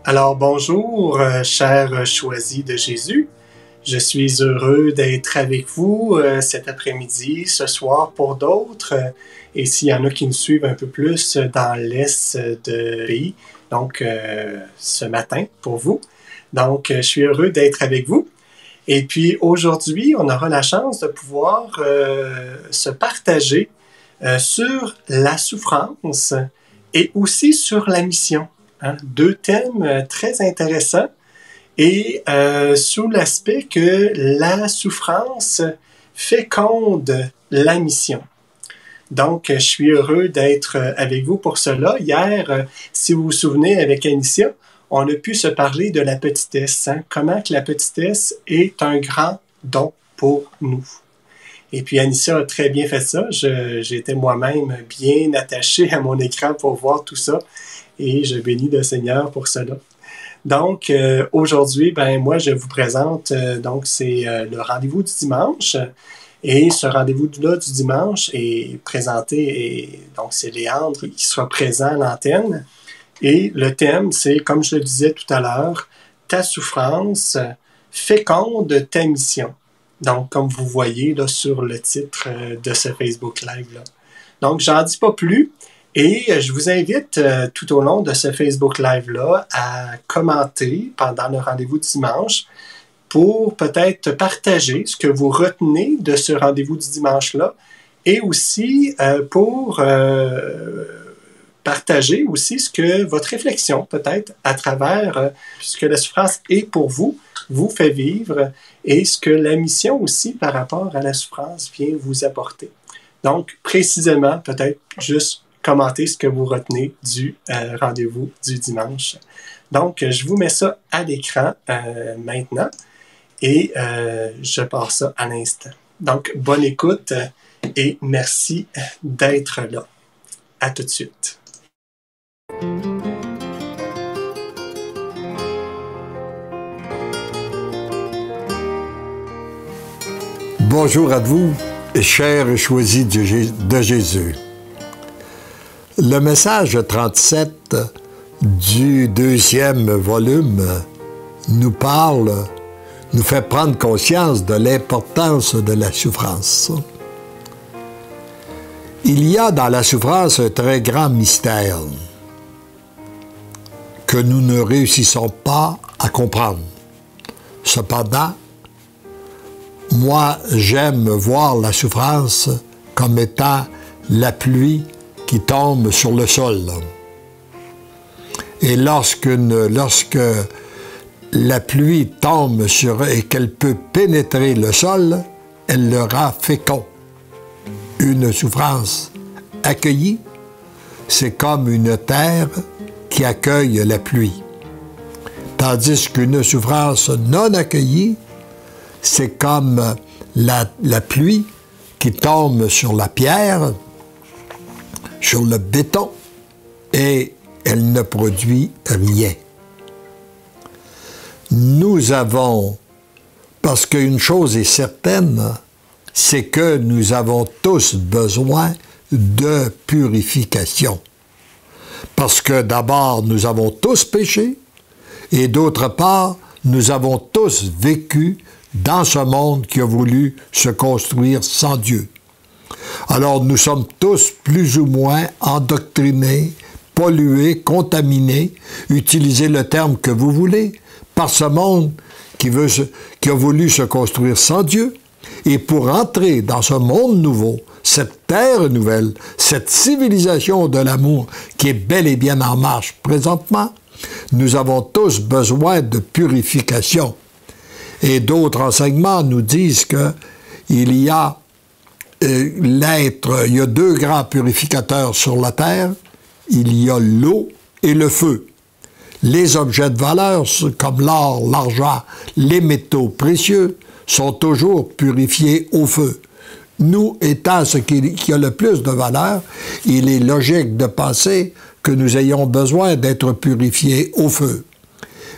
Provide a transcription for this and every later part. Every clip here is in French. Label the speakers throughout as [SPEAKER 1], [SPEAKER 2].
[SPEAKER 1] Alors bonjour, chers choisis de Jésus. Je suis heureux d'être avec vous cet après-midi, ce soir pour d'autres. Et s'il y en a qui nous suivent un peu plus dans l'est de pays, donc ce matin pour vous. Donc je suis heureux d'être avec vous. Et puis aujourd'hui, on aura la chance de pouvoir se partager sur la souffrance et aussi sur la mission. Hein? Deux thèmes très intéressants et sous l'aspect que la souffrance féconde la mission. Donc, je suis heureux d'être avec vous pour cela. Hier, si vous vous souvenez, avec Anicia, on a pu se parler de la petitesse. Hein? Comment que la petitesse est un grand don pour nous. Et puis Anicia a très bien fait ça. J'étais moi-même bien attaché à mon écran pour voir tout ça. Et je bénis le Seigneur pour cela. Donc, aujourd'hui, moi, je vous présente, c'est le rendez-vous du dimanche. Et ce rendez-vous-là du dimanche est présenté, et donc c'est Léandre qui sera présent à l'antenne. Et le thème, c'est, comme je le disais tout à l'heure, ta souffrance féconde ta mission. Donc, comme vous voyez là, sur le titre de ce Facebook Live-là. Donc, j'en dis pas plus. Et je vous invite tout au long de ce Facebook Live-là à commenter pendant le rendez-vous du dimanche pour peut-être partager ce que vous retenez de ce rendez-vous du dimanche-là et aussi pour partager aussi ce que votre réflexion peut-être à travers ce que la souffrance est pour vous, vous fait vivre et ce que la mission aussi par rapport à la souffrance vient vous apporter. Donc, précisément, peut-être juste commenter ce que vous retenez du rendez-vous du dimanche. Donc, je vous mets ça à l'écran maintenant et je pars ça à l'instant. Donc, bonne écoute et merci d'être là. À tout de suite.
[SPEAKER 2] Bonjour à vous, chers choisis de Jésus. Le message 37 du deuxième volume nous fait prendre conscience de l'importance de la souffrance. Il y a dans la souffrance un très grand mystère que nous ne réussissons pas à comprendre. Cependant, moi, j'aime voir la souffrance comme étant la pluie qui tombe sur le sol. Et lorsque la pluie tombe et qu'elle peut pénétrer le sol, elle le rend fécond. Une souffrance accueillie, c'est comme une terre qui accueille la pluie. Tandis qu'une souffrance non accueillie, c'est comme la pluie qui tombe sur la pierre, sur le béton, et elle ne produit rien. Nous avons, parce qu'une chose est certaine, c'est que nous avons tous besoin de purification. Parce que d'abord, nous avons tous péché, et d'autre part, nous avons tous vécu dans ce monde qui a voulu se construire sans Dieu. Alors nous sommes tous plus ou moins endoctrinés, pollués, contaminés, utilisez le terme que vous voulez, par ce monde qui a voulu se construire sans Dieu. Et pour entrer dans ce monde nouveau, cette terre nouvelle, cette civilisation de l'amour qui est bel et bien en marche présentement, nous avons tous besoin de purification. Et d'autres enseignements nous disent qu'il y a il y a deux grands purificateurs sur la terre, il y a l'eau et le feu. Les objets de valeur, comme l'or, l'argent, les métaux précieux, sont toujours purifiés au feu. Nous, étant ce qui a le plus de valeur, il est logique de penser que nous ayons besoin d'être purifiés au feu.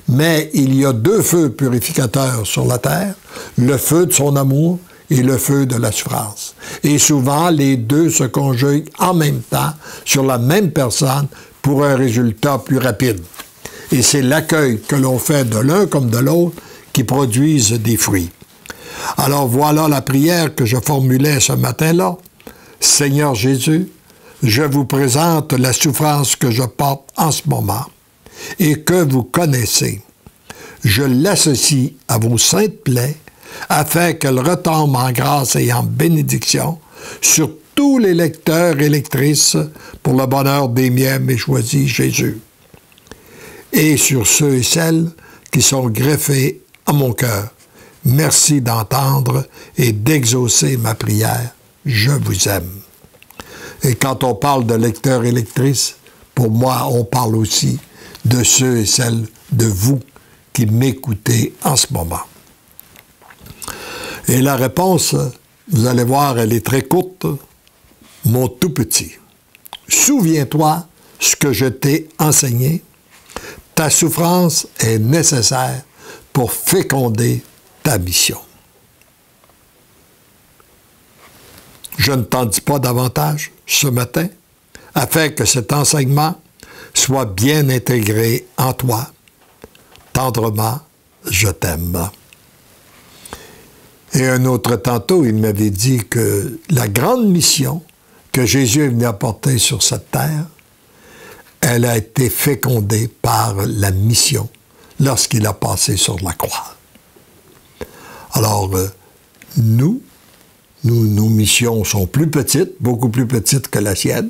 [SPEAKER 2] Mais il y a deux feux purificateurs sur la terre, le feu de son amour et le feu de la souffrance. Et souvent, les deux se conjuguent en même temps sur la même personne pour un résultat plus rapide. Et c'est l'accueil que l'on fait de l'un comme de l'autre qui produisent des fruits. Alors voilà la prière que je formulais ce matin-là. Seigneur Jésus, je vous présente la souffrance que je porte en ce moment et que vous connaissez. Je l'associe à vos saintes plaies afin qu'elle retombe en grâce et en bénédiction sur tous les lecteurs et lectrices pour le bonheur des miens et choisis Jésus. Et sur ceux et celles qui sont greffés à mon cœur. Merci d'entendre et d'exaucer ma prière. Je vous aime. Et quand on parle de lecteurs et lectrices, pour moi, on parle aussi de ceux et celles de vous qui m'écoutez en ce moment. Et la réponse, vous allez voir, elle est très courte. Mon tout petit, souviens-toi ce que je t'ai enseigné. Ta souffrance est nécessaire pour féconder ta mission. Je ne t'en dis pas davantage ce matin, afin que cet enseignement soit bien intégré en toi. Tendrement, je t'aime. Et un autre tantôt, il m'avait dit que la grande mission que Jésus est venu apporter sur cette terre, elle a été fécondée par la mission lorsqu'il a passé sur la croix. Alors, nos missions sont plus petites, beaucoup plus petites que la sienne.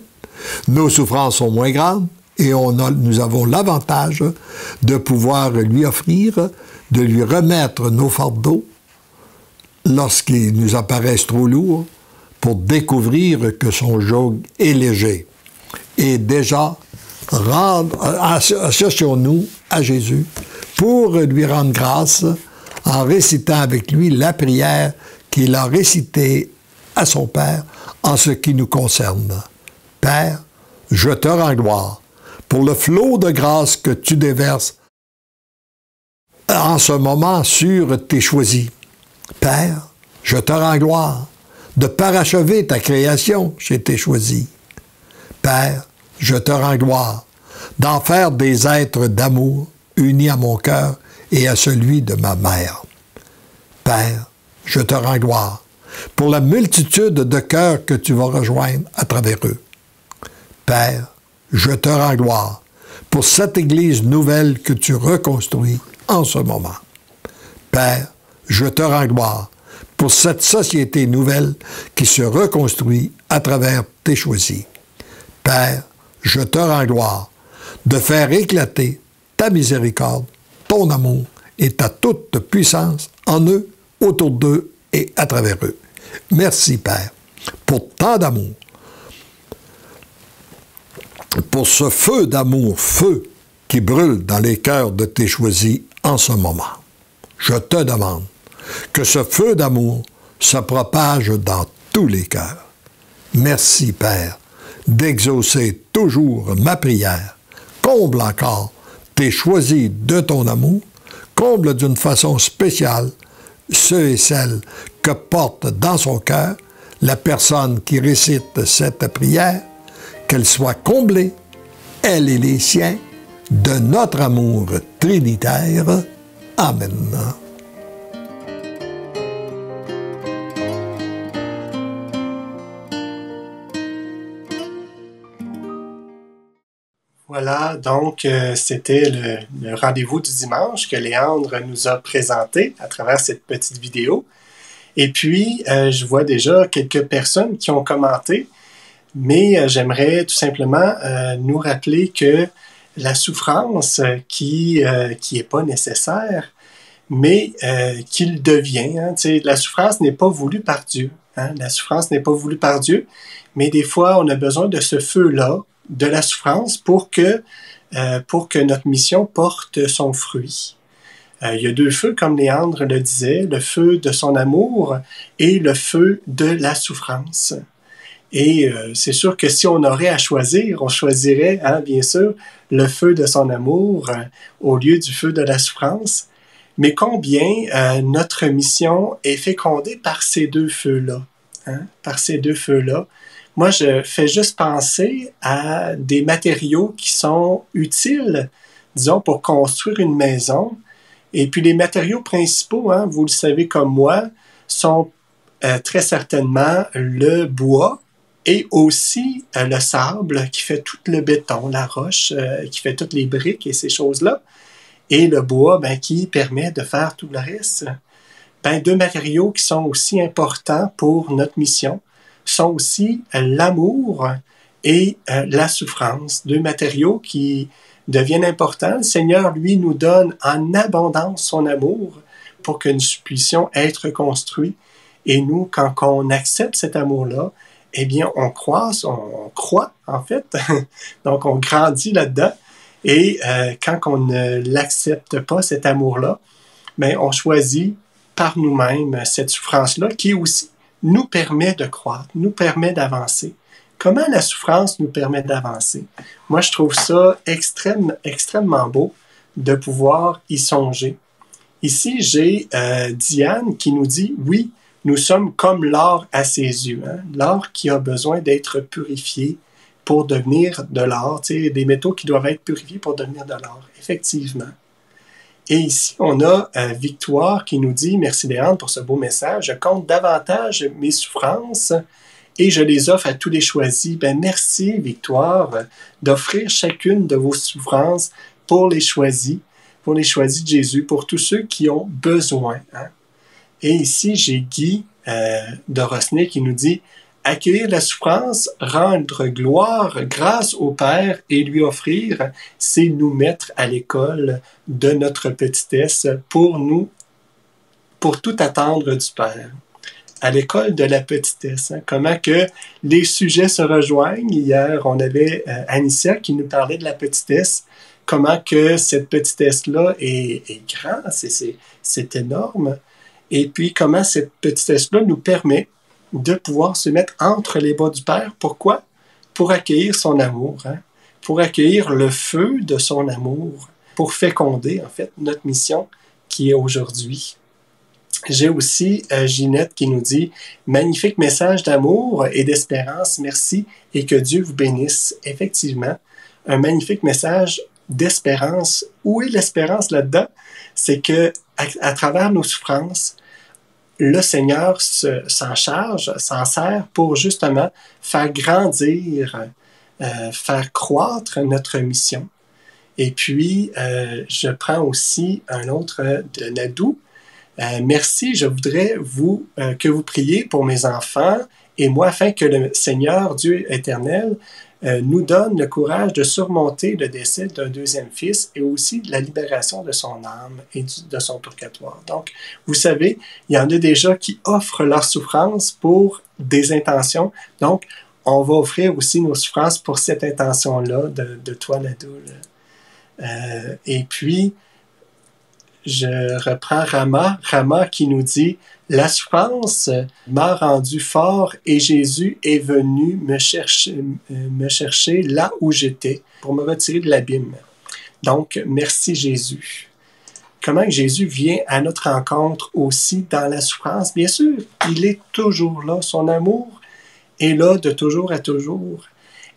[SPEAKER 2] Nos souffrances sont moins grandes et nous avons l'avantage de pouvoir lui offrir, de lui remettre nos fardeaux lorsqu'ils nous apparaissent trop lourds pour découvrir que son joug est léger. Et déjà, associons-nous à Jésus pour lui rendre grâce en récitant avec lui la prière qu'il a récitée à son Père en ce qui nous concerne. Père, je te rends gloire pour le flot de grâce que tu déverses en ce moment sur tes choisis. Père, je te rends gloire de parachever ta création chez tes choisis. Père, je te rends gloire d'en faire des êtres d'amour unis à mon cœur et à celui de ma mère. Père, je te rends gloire pour la multitude de cœurs que tu vas rejoindre à travers eux. Père, je te rends gloire pour cette Église nouvelle que tu reconstruis en ce moment. Père, je te rends gloire pour cette société nouvelle qui se reconstruit à travers tes choisis. Père, je te rends gloire de faire éclater ta miséricorde, ton amour et ta toute puissance en eux, autour d'eux et à travers eux. Merci, Père, pour tant d'amour, pour ce feu d'amour, feu qui brûle dans les cœurs de tes choisis en ce moment. Je te demande que ce feu d'amour se propage dans tous les cœurs. Merci, Père, d'exaucer toujours ma prière. Comble encore tes choisis de ton amour, comble d'une façon spéciale ceux et celles que porte dans son cœur la personne qui récite cette prière, qu'elle soit comblée, elle et les siens, de notre amour trinitaire. Amen.
[SPEAKER 1] Voilà, donc c'était le rendez-vous du dimanche que Léandre nous a présenté à travers cette petite vidéo. Et puis, je vois déjà quelques personnes qui ont commenté, mais j'aimerais tout simplement nous rappeler que la souffrance qui est pas nécessaire, mais qu'il devient. Hein, la souffrance n'est pas voulue par Dieu. Hein, la souffrance n'est pas voulue par Dieu, mais des fois, on a besoin de ce feu-là, de la souffrance, pour que notre mission porte son fruit. Il y a deux feux, comme Léandre le disait, le feu de son amour et le feu de la souffrance. Et c'est sûr que si on aurait à choisir, on choisirait, hein, bien sûr, le feu de son amour au lieu du feu de la souffrance. Mais combien notre mission est fécondée par ces deux feux-là, hein, par ces deux feux-là. Moi, je fais juste penser à des matériaux qui sont utiles disons, pour construire une maison. Et puis les matériaux principaux, hein, vous le savez comme moi, sont très certainement le bois et aussi le sable qui fait tout le béton, la roche qui fait toutes les briques et ces choses-là. Et le bois qui permet de faire tout le reste. Deux matériaux qui sont aussi importants pour notre mission sont aussi l'amour et la souffrance. Deux matériaux qui deviennent importants. Le Seigneur, lui, nous donne en abondance son amour pour que nous puissions être construits. Et nous, quand on accepte cet amour-là, eh bien, on croit en fait. Donc, on grandit là-dedans. Et quand on ne l'accepte pas, cet amour-là, on choisit par nous-mêmes cette souffrance-là qui aussi nous permet de croître, nous permet d'avancer. Comment la souffrance nous permet d'avancer? Moi, je trouve ça extrêmement beau de pouvoir y songer. Ici, j'ai Diane qui nous dit, oui, nous sommes comme l'or à ses yeux. Hein? L'or qui a besoin d'être purifié pour devenir de l'or, des métaux qui doivent être purifiés pour devenir de l'or, effectivement. Et ici, on a Victoire qui nous dit « Merci Léandre pour ce beau message. Je compte davantage mes souffrances et je les offre à tous les choisis. » Merci Victoire d'offrir chacune de vos souffrances pour les choisis de Jésus, pour tous ceux qui ont besoin. Hein? Et ici, j'ai Guy de Rosnay qui nous dit « Accueillir la souffrance, rendre gloire, grâce au Père et lui offrir, c'est nous mettre à l'école de notre petitesse pour tout attendre du Père. » À l'école de la petitesse. Hein? Comment que les sujets se rejoignent. Hier, on avait Anicia qui nous parlait de la petitesse. Comment que cette petitesse-là est grande, c'est énorme. Et puis, comment cette petitesse-là nous permet de pouvoir se mettre entre les bras du Père. Pourquoi? Pour accueillir son amour, hein? Pour accueillir le feu de son amour, pour féconder, en fait, notre mission qui est aujourd'hui. J'ai aussi Ginette qui nous dit « Magnifique message d'amour et d'espérance, merci et que Dieu vous bénisse. » Effectivement, un magnifique message d'espérance. Où est l'espérance là-dedans? C'est que à travers nos souffrances, le Seigneur s'en sert pour justement faire grandir, faire croître notre mission. Et puis, je prends aussi un autre de Nadou. Merci, je voudrais que vous priez pour mes enfants et moi afin que le Seigneur, Dieu éternel, nous donne le courage de surmonter le décès d'un deuxième fils et aussi la libération de son âme et de son purgatoire. Donc, vous savez, il y en a déjà qui offrent leur souffrance pour des intentions. Donc, on va offrir aussi nos souffrances pour cette intention-là de toi, Nadou. Et puis, je reprends Rama qui nous dit « La souffrance m'a rendu fort et Jésus est venu me chercher là où j'étais pour me retirer de l'abîme. » Donc, merci Jésus. Comment Jésus vient à notre rencontre aussi dans la souffrance? Bien sûr, il est toujours là. Son amour est là de toujours à toujours.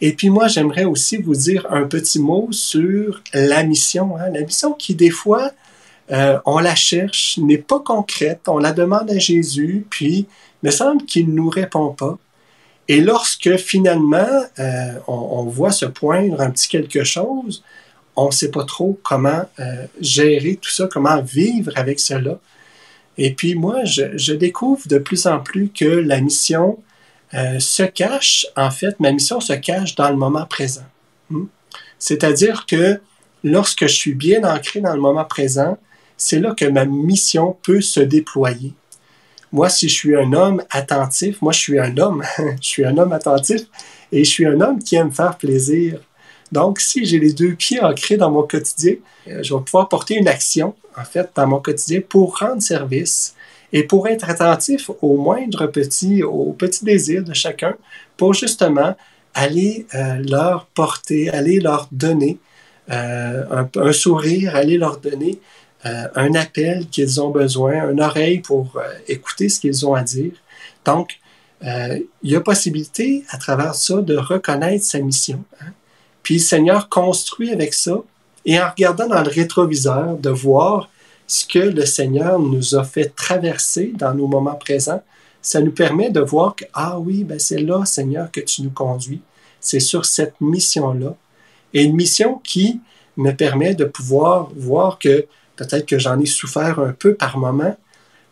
[SPEAKER 1] Et puis moi, j'aimerais aussi vous dire un petit mot sur la mission. Hein? La mission qui, des fois, on la cherche, n'est pas concrète, on la demande à Jésus, puis il me semble qu'il ne nous répond pas. Et lorsque finalement, on voit se poindre un petit quelque chose, on ne sait pas trop comment gérer tout ça, comment vivre avec cela. Et puis moi, je découvre de plus en plus que la mission se cache, en fait, ma mission se cache dans le moment présent. C'est-à-dire que lorsque je suis bien ancré dans le moment présent, c'est là que ma mission peut se déployer. Moi, si je suis un homme attentif, moi je suis un homme, je suis un homme attentif et je suis un homme qui aime faire plaisir. Donc, si j'ai les deux pieds ancrés dans mon quotidien, je vais pouvoir porter une action, en fait, dans mon quotidien pour rendre service et pour être attentif aux moindres aux petits désirs de chacun, pour justement aller leur porter, aller leur donner un sourire, aller leur donner un appel qu'ils ont besoin, une oreille pour écouter ce qu'ils ont à dire. Donc, il y a possibilité, à travers ça, de reconnaître sa mission. Hein? Puis le Seigneur construit avec ça et en regardant dans le rétroviseur, de voir ce que le Seigneur nous a fait traverser dans nos moments présents, ça nous permet de voir que, ah oui, ben c'est là, Seigneur, que tu nous conduis. C'est sur cette mission-là. Et une mission qui me permet de pouvoir voir que peut-être que j'en ai souffert un peu par moment,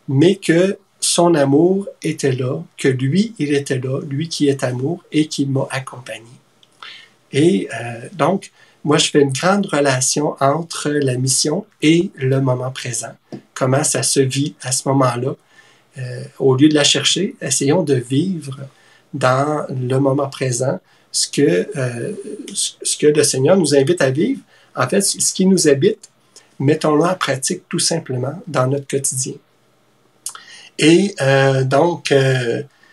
[SPEAKER 1] mais que son amour était là, que lui, il était là, lui qui est amour et qui m'a accompagné. Et donc, moi, je fais une grande relation entre la mission et le moment présent. Comment ça se vit à ce moment-là. Au lieu de la chercher, essayons de vivre dans le moment présent ce que le Seigneur nous invite à vivre. En fait, ce qui nous habite, mettons-le en pratique tout simplement dans notre quotidien. Et donc,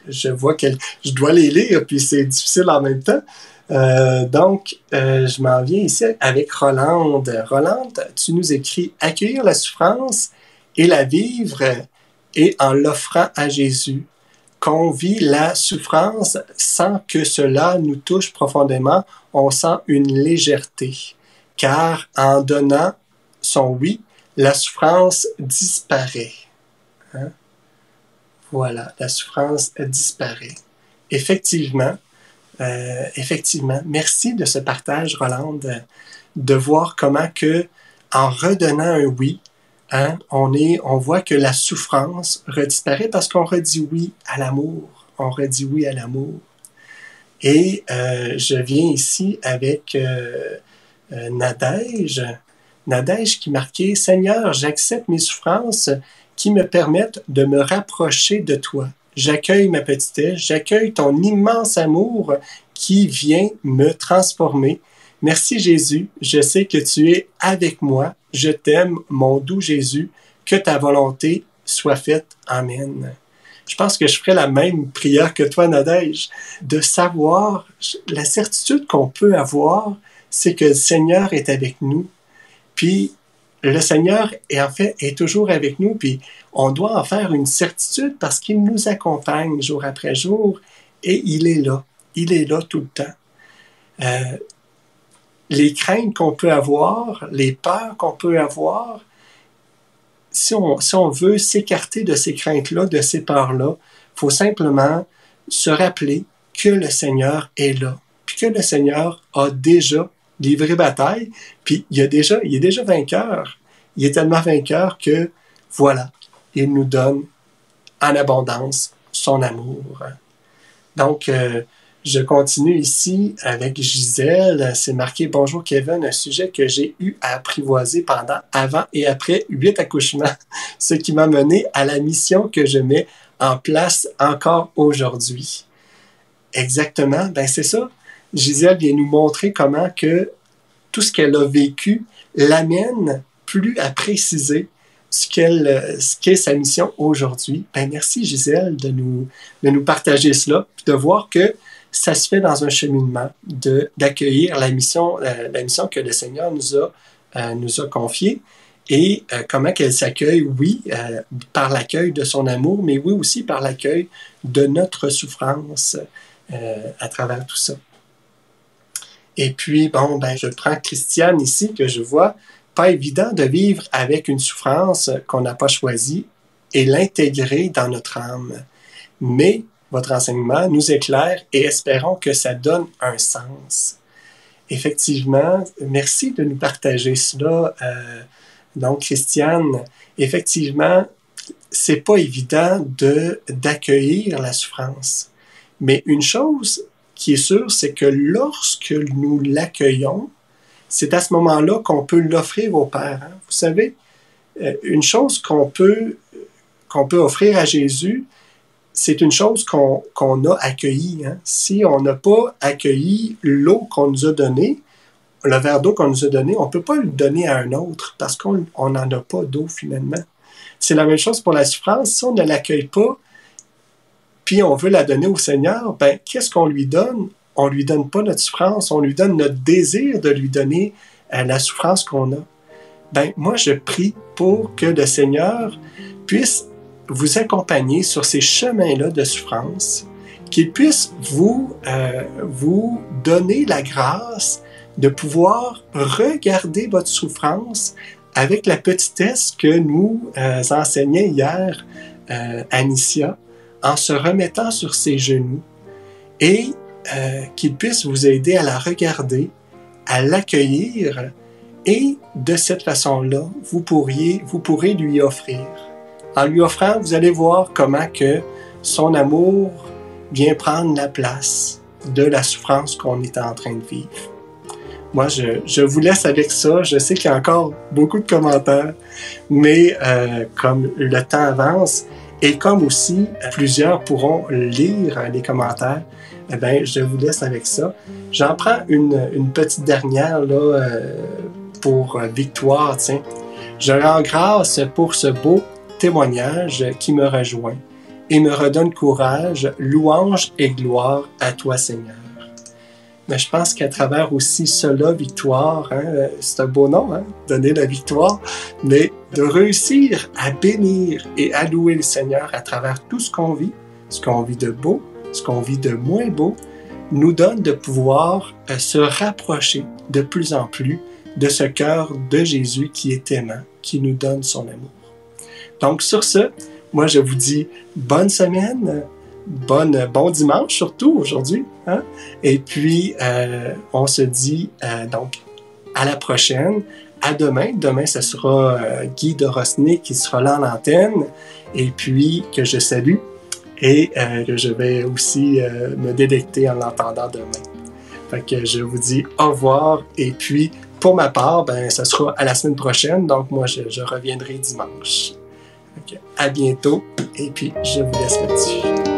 [SPEAKER 1] je vois que je dois les lire, puis c'est difficile en même temps. Donc, je m'en viens ici avec Rolande. Rolande, tu nous écris « Accueillir la souffrance et la vivre et en l'offrant à Jésus. Qu'on vit la souffrance sans que cela nous touche profondément, on sent une légèreté. Car en donnant son oui, la souffrance disparaît. » Hein? Voilà, la souffrance disparaît. Effectivement, merci de ce partage, Rolande, de voir comment que, en redonnant un oui, hein, on voit que la souffrance redisparaît parce qu'on redit oui à l'amour. On redit oui à l'amour. Et je viens ici avec Nadège. Nadège qui marquait « Seigneur, j'accepte mes souffrances qui me permettent de me rapprocher de toi. J'accueille ma petitesse, j'accueille ton immense amour qui vient me transformer. Merci Jésus, je sais que tu es avec moi. Je t'aime, mon doux Jésus, que ta volonté soit faite. Amen. » Je pense que je ferai la même prière que toi, Nadège, de savoir, la certitude qu'on peut avoir, c'est que le Seigneur est avec nous. Puis, le Seigneur est toujours avec nous, puis on doit en faire une certitude parce qu'il nous accompagne jour après jour et il est là. Il est là tout le temps. Les craintes qu'on peut avoir, les peurs qu'on peut avoir, si on veut s'écarter de ces craintes-là, de ces peurs-là, il faut simplement se rappeler que le Seigneur est là, puis que le Seigneur a déjà livré bataille, puis il est déjà vainqueur. Il est tellement vainqueur que, voilà, il nous donne en abondance son amour. Donc, je continue ici avec Gisèle. C'est marqué « Bonjour Kevin, un sujet que j'ai eu à apprivoiser pendant avant et après 8 accouchements, ce qui m'a mené à la mission que je mets en place encore aujourd'hui. » Exactement, ben c'est ça. Gisèle vient nous montrer comment que tout ce qu'elle a vécu l'amène plus à préciser ce qu'est sa mission aujourd'hui. Ben merci Gisèle de nous partager cela, puis de voir que ça se fait dans un cheminement d'accueillir la mission que le Seigneur nous a confiée et comment qu'elle s'accueille, oui, par l'accueil de son amour, mais oui aussi par l'accueil de notre souffrance à travers tout ça. Et puis, je prends Christiane ici, que je vois, pas évident de vivre avec une souffrance qu'on n'a pas choisie et l'intégrer dans notre âme. Mais votre enseignement nous éclaire et espérons que ça donne un sens. Effectivement, merci de nous partager cela. Donc, Christiane, effectivement, c'est pas évident d'accueillir la souffrance. Mais une chose qui est sûre, c'est que lorsque nous l'accueillons, c'est à ce moment-là qu'on peut l'offrir au Père. Hein? Vous savez, une chose qu'on peut offrir à Jésus, c'est une chose qu'on a accueillie. Hein? Si on n'a pas accueilli l'eau qu'on nous a donnée, le verre d'eau qu'on nous a donné, on ne peut pas le donner à un autre parce qu'on n'en a pas d'eau finalement. C'est la même chose pour la souffrance. Si on ne l'accueille pas, puis on veut la donner au Seigneur, ben qu'est-ce qu'on lui donne? On ne lui donne pas notre souffrance, on lui donne notre désir de lui donner la souffrance qu'on a. Ben moi, je prie pour que le Seigneur puisse vous accompagner sur ces chemins-là de souffrance, qu'il puisse vous donner la grâce de pouvoir regarder votre souffrance avec la petitesse que nous enseignait hier Anicia, en se remettant sur ses genoux et qu'il puisse vous aider à la regarder, à l'accueillir et de cette façon-là, vous pourrez lui offrir. En lui offrant, vous allez voir comment que son amour vient prendre la place de la souffrance qu'on est en train de vivre. Moi, je vous laisse avec ça. Je sais qu'il y a encore beaucoup de commentaires, mais comme le temps avance et comme aussi plusieurs pourront lire les commentaires, eh bien, je vous laisse avec ça. J'en prends une petite dernière là, pour Victoire. Tiens. Je rends grâce pour ce beau témoignage qui me rejoint et me redonne courage, louange et gloire à toi, Seigneur. Mais je pense qu'à travers aussi cela, Victoire, hein, c'est un beau nom, hein, donner la victoire, mais de réussir à bénir et à louer le Seigneur à travers tout ce qu'on vit de beau, ce qu'on vit de moins beau, nous donne de pouvoir se rapprocher de plus en plus de ce cœur de Jésus qui est aimant, qui nous donne son amour. Donc sur ce, moi je vous dis bonne semaine, bon dimanche surtout aujourd'hui, hein? Et puis on se dit donc à la prochaine, à demain. Demain ce sera Guy de Rosny qui sera là en antenne et puis que je salue et que je vais aussi me délecter en l'entendant demain. Fait que je vous dis au revoir et puis pour ma part, ben ce sera à la semaine prochaine, donc moi je reviendrai dimanche. À bientôt et puis je vous laisse là-dessus.